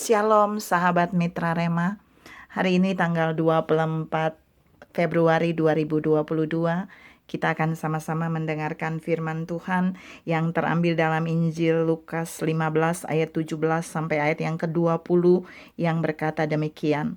Shalom sahabat Mitra Rema. Hari ini tanggal 24 Februari 2022, kita akan sama-sama mendengarkan firman Tuhan yang terambil dalam Injil Lukas 15 ayat 17 sampai ayat yang ke-20 yang berkata demikian.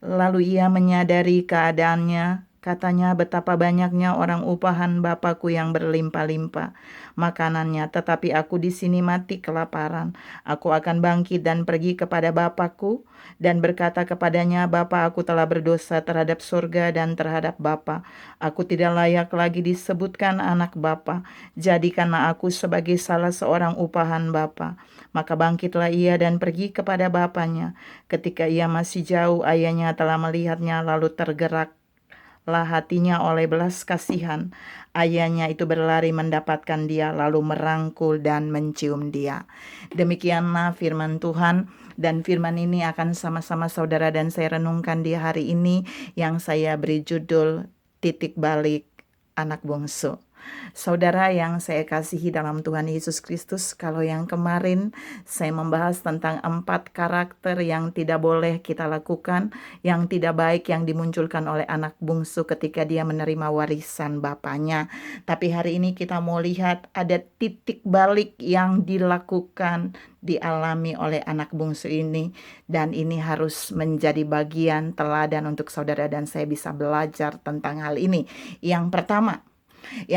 Lalu ia menyadari keadaannya, katanya, betapa banyaknya orang upahan Bapakku yang berlimpah-limpah makanannya, tetapi aku di sini mati kelaparan. Aku akan bangkit dan pergi kepada Bapakku dan berkata kepadanya, Bapa, aku telah berdosa terhadap surga dan terhadap Bapa. Aku tidak layak lagi disebutkan anak Bapa. Jadikanlah aku sebagai salah seorang upahan Bapa. Maka bangkitlah ia dan pergi kepada bapaknya. Ketika ia masih jauh, ayahnya telah melihatnya, lalu tergeraklah hatinya oleh belas kasihan. Ayahnya itu berlari mendapatkan dia, lalu merangkul dan mencium dia. Demikianlah firman Tuhan, dan firman ini akan sama-sama saudara dan saya renungkan di hari ini yang saya beri judul titik balik anak bungsu. Saudara yang saya kasihi dalam Tuhan Yesus Kristus, kalau yang kemarin saya membahas tentang 4 karakter yang tidak boleh kita lakukan, yang tidak baik yang dimunculkan oleh anak bungsu ketika dia menerima warisan bapaknya. Tapi hari ini kita mau lihat ada titik balik yang dilakukan, dialami oleh anak bungsu ini, dan ini harus menjadi bagian teladan untuk saudara dan saya bisa belajar tentang hal ini. Yang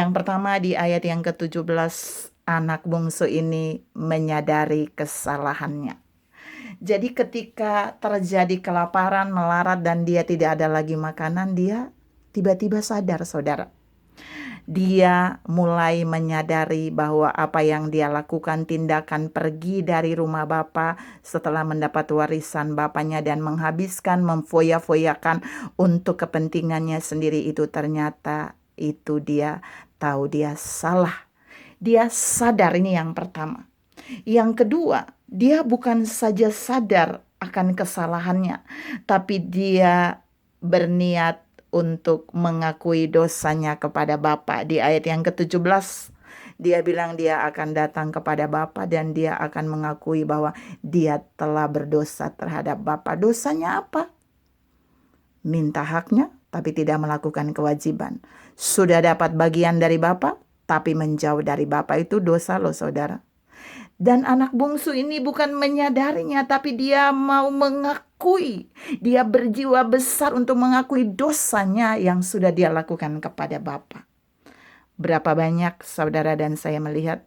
pertama di ayat yang ke-17, anak bungsu ini menyadari kesalahannya. Jadi ketika terjadi kelaparan, melarat, dan dia tidak ada lagi makanan, dia tiba-tiba sadar, saudara. Dia mulai menyadari bahwa apa yang dia lakukan, tindakan pergi dari rumah Bapa setelah mendapat warisan bapaknya dan menghabiskan, memfoya-foyakan untuk kepentingannya sendiri, itu ternyata itu dia tahu dia salah. Dia sadar, ini yang pertama. Yang kedua, dia bukan saja sadar akan kesalahannya, tapi dia berniat untuk mengakui dosanya kepada Bapa. Di ayat yang ke-17, dia bilang dia akan datang kepada Bapa dan dia akan mengakui bahwa dia telah berdosa terhadap Bapa. Dosanya apa? Minta haknya, tapi tidak melakukan kewajiban. Sudah dapat bagian dari Bapa, tapi menjauh dari Bapa, itu dosa loh saudara. Dan anak bungsu ini bukan menyadarinya, tapi dia mau mengakui. Dia berjiwa besar untuk mengakui dosanya yang sudah dia lakukan kepada Bapa. Berapa banyak saudara dan saya melihat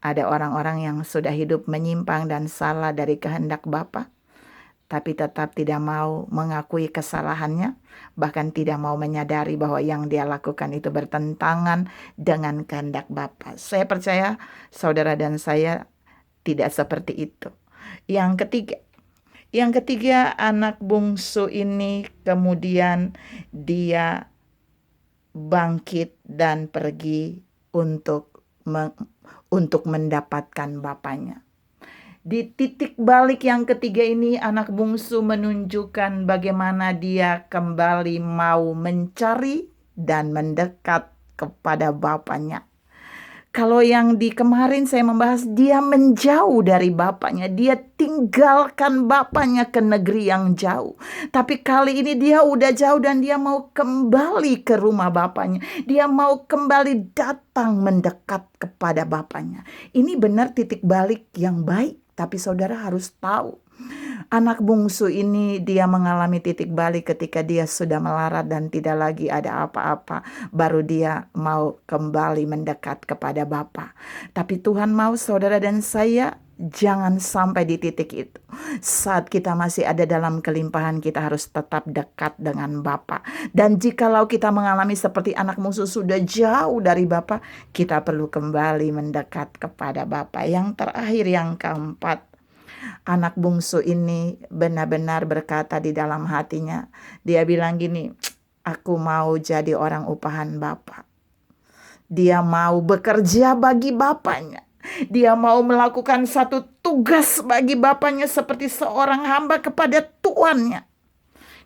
ada orang-orang yang sudah hidup menyimpang dan salah dari kehendak Bapa, tapi tetap tidak mau mengakui kesalahannya, bahkan tidak mau menyadari bahwa yang dia lakukan itu bertentangan dengan kehendak Bapa. Saya percaya saudara dan saya tidak seperti itu. Yang ketiga, anak bungsu ini kemudian dia bangkit dan pergi untuk mendapatkan bapaknya. Di titik balik yang ketiga ini, anak bungsu menunjukkan bagaimana dia kembali mau mencari dan mendekat kepada bapaknya. Kalau yang di kemarin saya membahas, dia menjauh dari bapaknya. Dia tinggalkan bapaknya ke negeri yang jauh. Tapi kali ini dia udah jauh dan dia mau kembali ke rumah bapaknya. Dia mau kembali datang mendekat kepada bapaknya. Ini benar titik balik yang baik. Tapi saudara harus tahu, anak bungsu ini dia mengalami titik balik ketika dia sudah melarat dan tidak lagi ada apa-apa. Baru dia mau kembali mendekat kepada Bapa. Tapi Tuhan mau saudara dan saya jangan sampai di titik itu. Saat kita masih ada dalam kelimpahan, kita harus tetap dekat dengan Bapa. Dan jikalau kita mengalami seperti anak bungsu sudah jauh dari Bapa, kita perlu kembali mendekat kepada Bapa. Yang terakhir, yang keempat, anak bungsu ini benar-benar berkata di dalam hatinya. Dia bilang gini, aku mau jadi orang upahan Bapa. Dia mau bekerja bagi bapaknya. Dia mau melakukan satu tugas bagi bapaknya seperti seorang hamba kepada tuannya.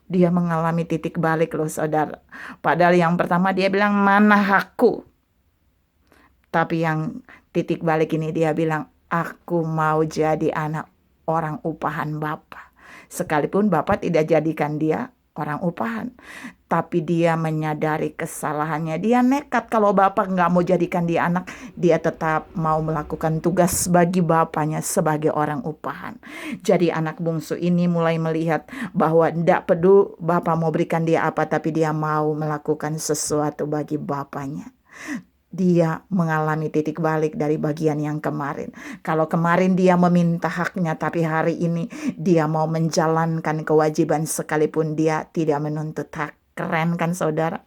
Dia mengalami titik balik loh saudara. Padahal yang pertama dia bilang, mana hakku? Tapi yang titik balik ini dia bilang, aku mau jadi anak orang upahan Bapa. Sekalipun Bapa tidak jadikan dia orang upahan, tapi dia menyadari kesalahannya. Dia nekat kalau Bapa nggak mau jadikan dia anak, dia tetap mau melakukan tugas bagi Bapaknya sebagai orang upahan. Jadi anak bungsu ini mulai melihat bahwa tidak peduli Bapa mau berikan dia apa, tapi dia mau melakukan sesuatu bagi Bapaknya. Dia mengalami titik balik dari bagian yang kemarin. Kalau kemarin dia meminta haknya, tapi hari ini dia mau menjalankan kewajiban sekalipun dia tidak menuntut hak. Keren kan saudara?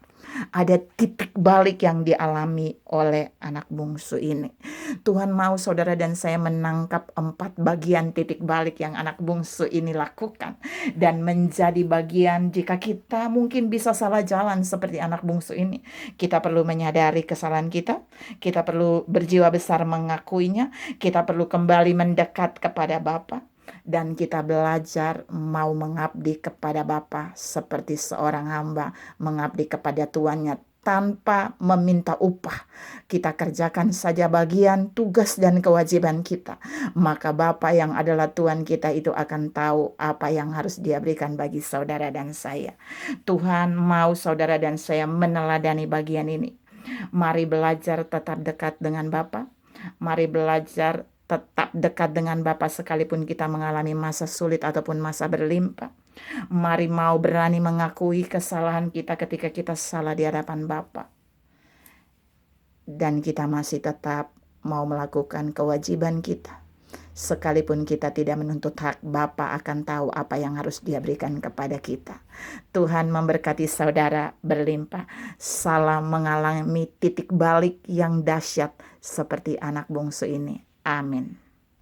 Ada titik balik yang dialami oleh anak bungsu ini. Tuhan mau saudara dan saya menangkap 4 bagian titik balik yang anak bungsu ini lakukan. Dan menjadi bagian jika kita mungkin bisa salah jalan seperti anak bungsu ini. Kita perlu menyadari kesalahan kita. Kita perlu berjiwa besar mengakuinya. Kita perlu kembali mendekat kepada Bapa. Dan kita belajar mau mengabdi kepada Bapa seperti seorang hamba mengabdi kepada tuannya tanpa meminta upah. Kita kerjakan saja bagian tugas dan kewajiban kita. Maka Bapa yang adalah Tuhan kita itu akan tahu apa yang harus Dia berikan bagi saudara dan saya. Tuhan mau saudara dan saya meneladani bagian ini. Mari belajar tetap dekat dengan Bapa. Mari belajar tetap dekat dengan Bapa sekalipun kita mengalami masa sulit ataupun masa berlimpah. Mari mau berani mengakui kesalahan kita ketika kita salah di hadapan Bapa. Dan kita masih tetap mau melakukan kewajiban kita. Sekalipun kita tidak menuntut hak, Bapa akan tahu apa yang harus Dia berikan kepada kita. Tuhan memberkati saudara berlimpah. Salam mengalami titik balik yang dahsyat seperti anak bungsu ini. Amin.